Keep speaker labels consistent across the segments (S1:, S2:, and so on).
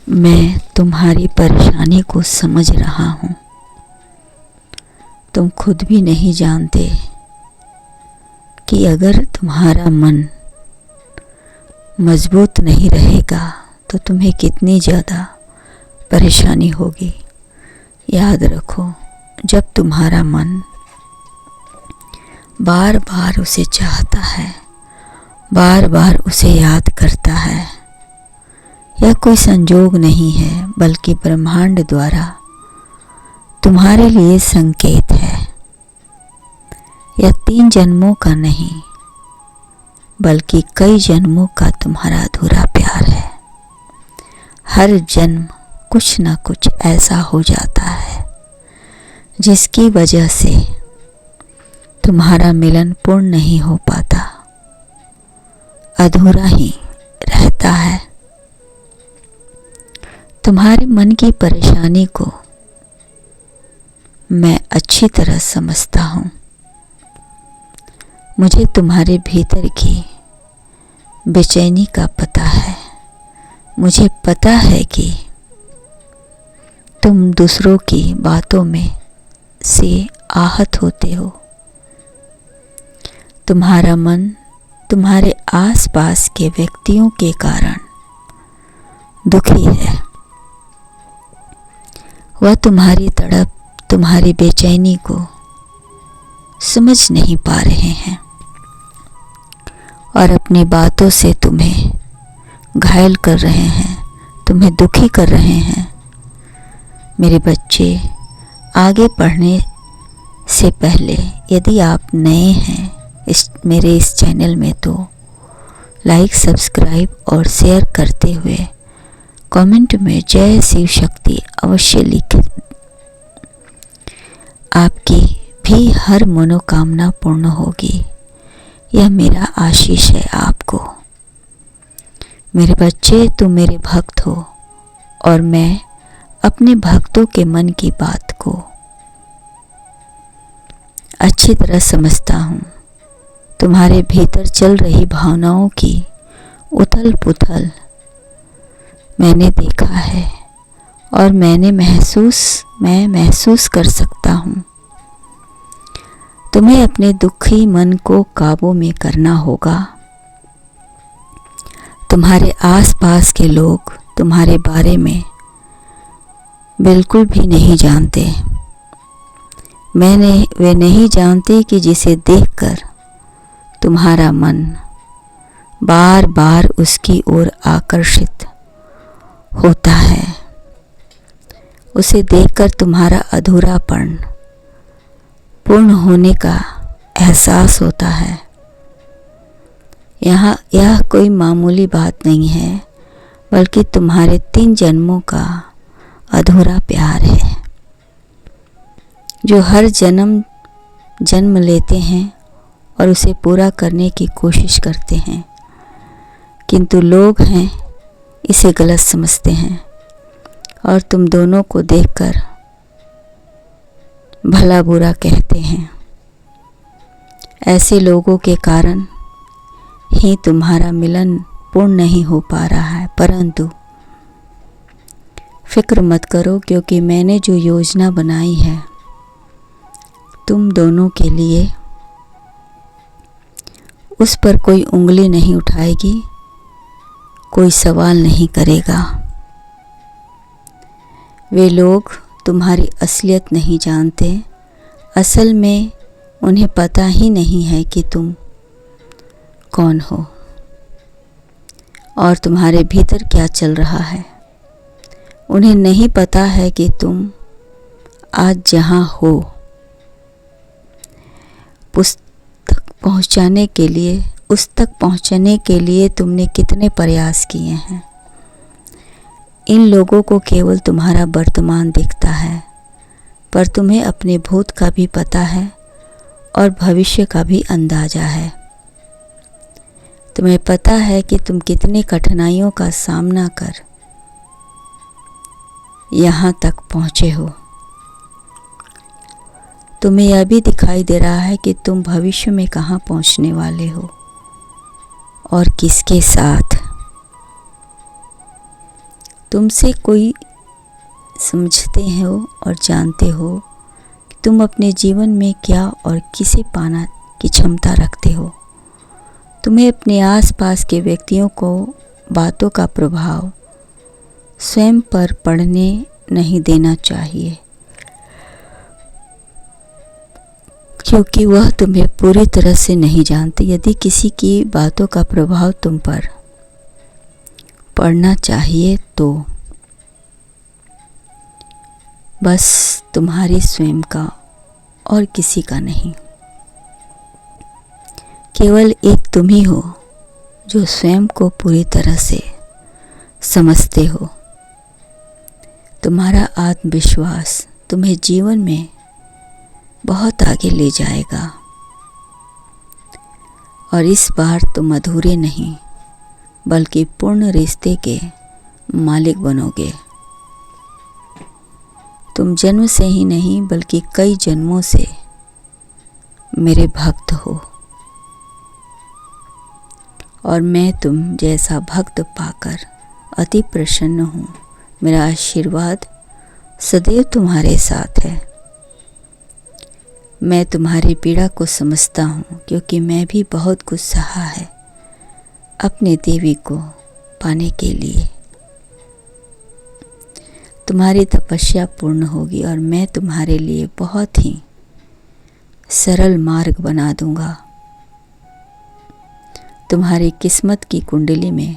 S1: मैं तुम्हारी परेशानी को समझ रहा हूँ। तुम खुद भी नहीं जानते कि अगर तुम्हारा मन मजबूत नहीं रहेगा तो तुम्हें कितनी ज़्यादा परेशानी होगी। याद रखो, जब तुम्हारा मन बार बार उसे चाहता है, बार बार उसे याद करता है, यह कोई संजोग नहीं है बल्कि ब्रह्मांड द्वारा तुम्हारे लिए संकेत है। यह 3 जन्मों का नहीं बल्कि कई जन्मों का तुम्हारा अधूरा प्यार है। हर जन्म कुछ ना कुछ ऐसा हो जाता है जिसकी वजह से तुम्हारा मिलन पूर्ण नहीं हो पाता, अधूरा ही रहता है। तुम्हारे मन की परेशानी को मैं अच्छी तरह समझता हूँ। मुझे तुम्हारे भीतर की बेचैनी का पता है। मुझे पता है कि तुम दूसरों की बातों में से आहत होते हो। तुम्हारा मन तुम्हारे आसपास के व्यक्तियों के कारण दुखी है। वह तुम्हारी तड़प, तुम्हारी बेचैनी को समझ नहीं पा रहे हैं और अपनी बातों से तुम्हें घायल कर रहे हैं, तुम्हें दुखी कर रहे हैं। मेरे बच्चे, आगे पढ़ने से पहले यदि आप नए हैं मेरे इस चैनल में तो लाइक, सब्सक्राइब और शेयर करते हुए कमेंट में जय शिव शक्ति अवश्य लिखें। आपकी भी हर मनोकामना पूर्ण होगी, यह मेरा आशीष है आपको। मेरे बच्चे, तुम मेरे भक्त हो और मैं अपने भक्तों के मन की बात को अच्छी तरह समझता हूँ। तुम्हारे भीतर चल रही भावनाओं की उथल पुथल मैंने देखा है और मैं महसूस कर सकता हूँ। तुम्हें अपने दुखी मन को काबू में करना होगा। तुम्हारे आसपास के लोग तुम्हारे बारे में बिल्कुल भी नहीं जानते। वे नहीं जानते कि जिसे देखकर तुम्हारा मन बार बार उसकी ओर आकर्षित होता है, उसे देखकर तुम्हारा अधूरापन पूर्ण होने का एहसास होता है। यह कोई मामूली बात नहीं है बल्कि तुम्हारे 3 जन्मों का अधूरा प्यार है जो हर जन्म लेते हैं और उसे पूरा करने की कोशिश करते हैं, किंतु लोग हैं इसे गलत समझते हैं और तुम दोनों को देखकर भला बुरा कहते हैं। ऐसे लोगों के कारण ही तुम्हारा मिलन पूर्ण नहीं हो पा रहा है। परंतु फिक्र मत करो, क्योंकि मैंने जो योजना बनाई है तुम दोनों के लिए, उस पर कोई उंगली नहीं उठाएगी, कोई सवाल नहीं करेगा। वे लोग तुम्हारी असलियत नहीं जानते। असल में उन्हें पता ही नहीं है कि तुम कौन हो और तुम्हारे भीतर क्या चल रहा है। उन्हें नहीं पता है कि तुम आज जहाँ हो उस तक पहुँचने के लिए तुमने कितने प्रयास किए हैं। इन लोगों को केवल तुम्हारा वर्तमान दिखता है, पर तुम्हें अपने भूत का भी पता है और भविष्य का भी अंदाजा है। तुम्हें पता है कि तुम कितनी कठिनाइयों का सामना कर यहाँ तक पहुँचे हो। तुम्हें यह भी दिखाई दे रहा है कि तुम भविष्य में कहाँ पहुँचने वाले हो और किसके साथ। तुमसे कोई समझते हो और जानते हो कि तुम अपने जीवन में क्या और किसे पाना की क्षमता रखते हो। तुम्हें अपने आसपास के व्यक्तियों को बातों का प्रभाव स्वयं पर पड़ने नहीं देना चाहिए, क्योंकि वह तुम्हें पूरी तरह से नहीं जानते। यदि किसी की बातों का प्रभाव तुम पर पड़ना चाहिए तो बस तुम्हारी स्वयं का और किसी का नहीं। केवल एक तुम ही हो जो स्वयं को पूरी तरह से समझते हो। तुम्हारा आत्मविश्वास तुम्हें जीवन में बहुत आगे ले जाएगा और इस बार तुम अधूरे नहीं बल्कि पूर्ण रिश्ते के मालिक बनोगे। तुम जन्म से ही नहीं बल्कि कई जन्मों से मेरे भक्त हो और मैं तुम जैसा भक्त पाकर अति प्रसन्न हूँ। मेरा आशीर्वाद सदैव तुम्हारे साथ है। मैं तुम्हारी पीड़ा को समझता हूँ, क्योंकि मैं भी बहुत कुछ सहा है अपने देवी को पाने के लिए। तुम्हारी तपस्या पूर्ण होगी और मैं तुम्हारे लिए बहुत ही सरल मार्ग बना दूंगा। तुम्हारी किस्मत की कुंडली में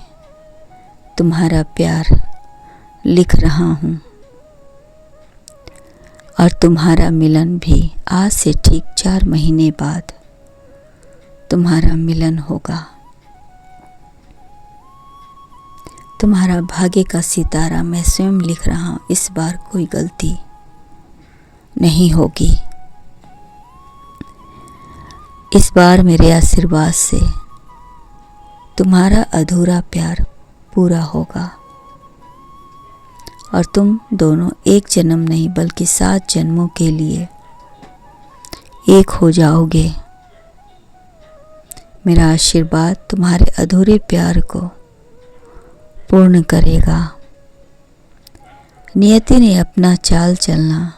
S1: तुम्हारा प्यार लिख रहा हूँ और तुम्हारा मिलन भी आज से ठीक 4 महीने बाद तुम्हारा मिलन होगा। तुम्हारा भाग्य का सितारा मैं स्वयं लिख रहा हूँ। इस बार कोई गलती नहीं होगी। इस बार मेरे आशीर्वाद से तुम्हारा अधूरा प्यार पूरा होगा और तुम दोनों एक जन्म नहीं बल्कि 7 जन्मों के लिए एक हो जाओगे। मेरा आशीर्वाद तुम्हारे अधूरे प्यार को पूर्ण करेगा। नियति ने अपना चाल चलना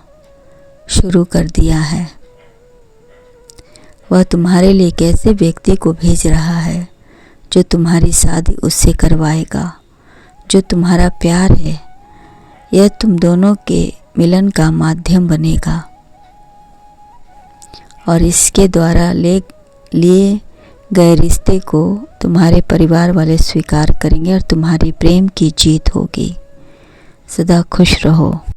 S1: शुरू कर दिया है। वह तुम्हारे लिए एक ऐसे व्यक्ति को भेज रहा है जो तुम्हारी शादी उससे करवाएगा। जो तुम्हारा प्यार है यह तुम दोनों के मिलन का माध्यम बनेगा और इसके द्वारा लिए गए रिश्ते को तुम्हारे परिवार वाले स्वीकार करेंगे और तुम्हारी प्रेम की जीत होगी। सदा खुश रहो।